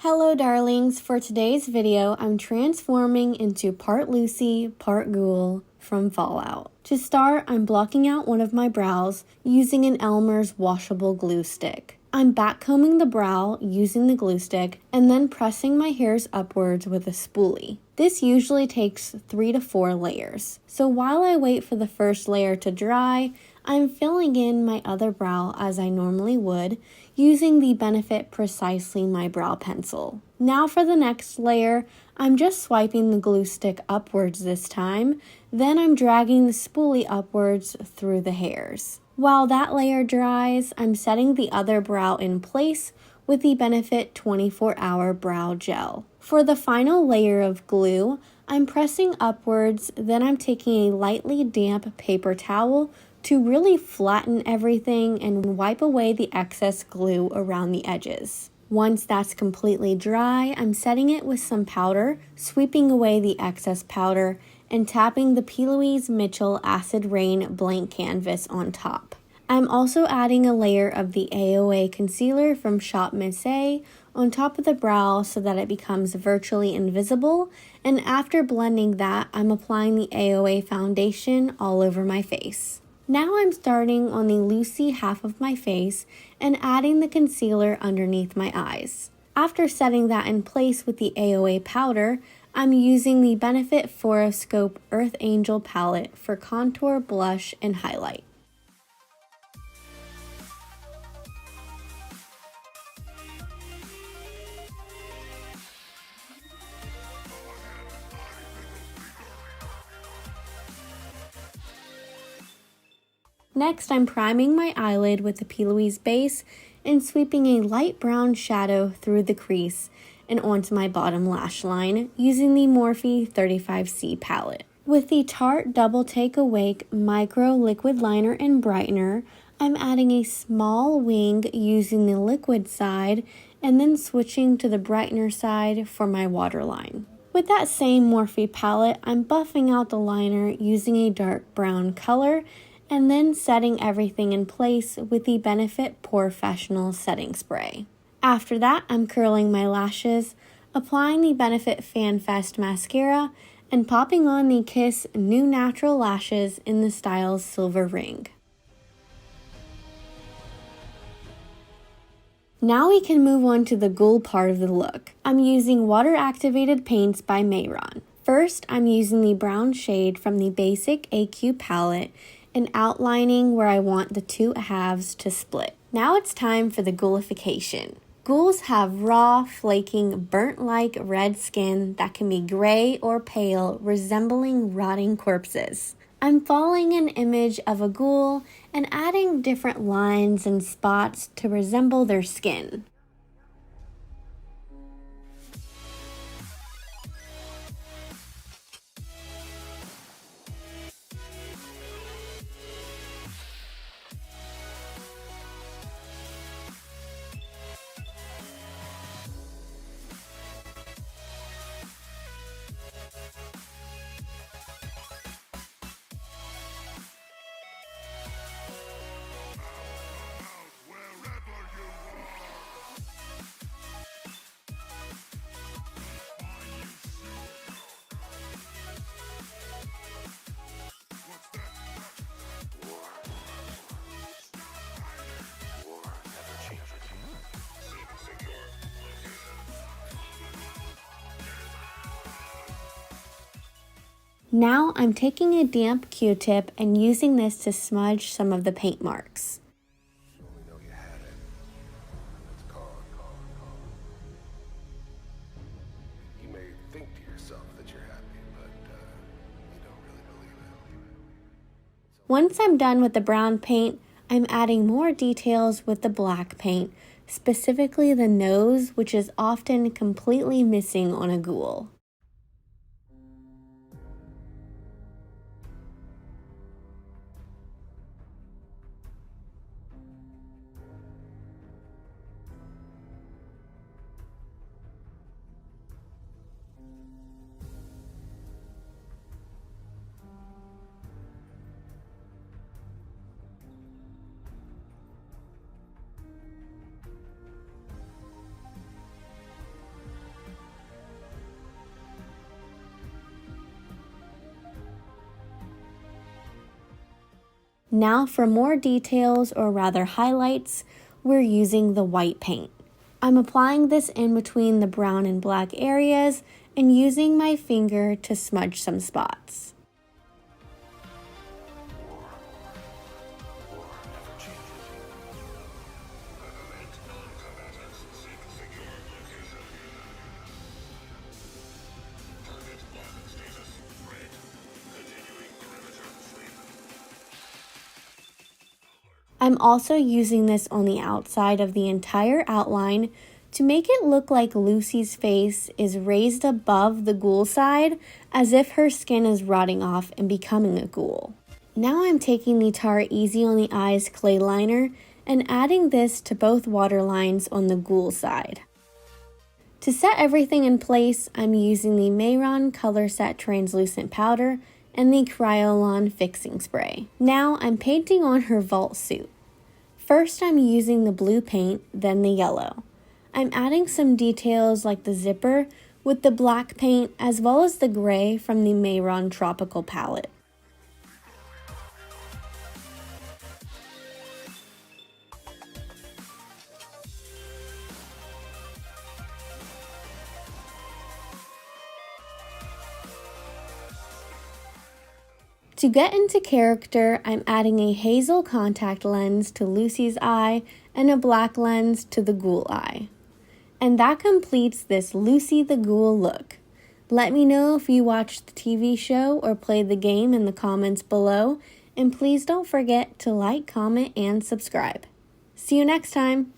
Hello darlings, for today's video I'm transforming into part Lucy, part Ghoul from Fallout. To start, I'm blocking out one of my brows using an Elmers washable glue stick. I'm backcombing the brow using the glue stick and then pressing my hairs upwards with a spoolie. This usually takes 3 to 4 layers. So while I wait for the first layer to dry, I'm filling in my other brow as I normally would, using the Benefit Precisely My Brow Pencil. Now for the next layer, I'm just swiping the glue stick upwards this time, then I'm dragging the spoolie upwards through the hairs. While that layer dries, I'm setting the other brow in place with the Benefit 24-Hour Brow Gel. For the final layer of glue, I'm pressing upwards, then I'm taking a lightly damp paper towel to really flatten everything and wipe away the excess glue around the edges. Once that's completely dry, I'm setting it with some powder, sweeping away the excess powder, and tapping the Plouise Mitchell Acid Rain blank canvas on top. I'm also adding a layer of the AOA concealer from Shop Miss A on top of the brow so that it becomes virtually invisible, and after blending that, I'm applying the AOA foundation all over my face. Now I'm starting on the Lucy half of my face and adding the concealer underneath my eyes. After setting that in place with the AOA powder, I'm using the Benefit Fouroscope Earth Angel palette for contour, blush, and highlight. Next, I'm priming my eyelid with the Plouise base and sweeping a light brown shadow through the crease and onto my bottom lash line using the Morphe 35C palette. With the Tarte Double Take Awake Micro Liquid Liner and Brightener, I'm adding a small wing using the liquid side and then switching to the brightener side for my waterline. With that same Morphe palette, I'm buffing out the liner using a dark brown color and then setting everything in place with the Benefit Porefessional setting spray. After that, I'm curling my lashes, applying the Benefit FanFest mascara, and popping on the Kiss New Natural Lashes in the style Silver Ring. Now we can move on to the Ghoul part of the look. I'm using water-activated paints by Mehron. First, I'm using the brown shade from the basic AQ palette and outlining where I want the two halves to split. Now it's time for the Ghoulification. Ghouls have raw, flaking, burnt-like red skin that can be gray or pale, resembling rotting corpses. I'm following an image of a ghoul and adding different lines and spots to resemble their skin. Now I'm taking a damp Q-tip and using this to smudge some of the paint marks. You may think to yourself that you're happy, but you don't really believe it. Once I'm done with the brown paint, I'm adding more details with the black paint, specifically the nose, which is often completely missing on a ghoul. Now for more details, or rather highlights, we're using the white paint. I'm applying this in between the brown and black areas and using my finger to smudge some spots. I'm also using this on the outside of the entire outline to make it look like Lucy's face is raised above the ghoul side, as if her skin is rotting off and becoming a ghoul. Now I'm taking the Tarte Easy on the Eyes clay liner and adding this to both waterlines on the ghoul side. To set everything in place, I'm using the Mehron Colorset Translucent Powder and the Kryolan Fixing Spray. Now I'm painting on her vault suit. First I'm using the blue paint, then the yellow. I'm adding some details like the zipper with the black paint as well as the gray from the Mehron Tropical palette. To get into character, I'm adding a hazel contact lens to Lucy's eye and a black lens to the ghoul eye. And that completes this Lucy the Ghoul look. Let me know if you watched the TV show or played the game in the comments below, and please don't forget to like, comment, and subscribe. See you next time!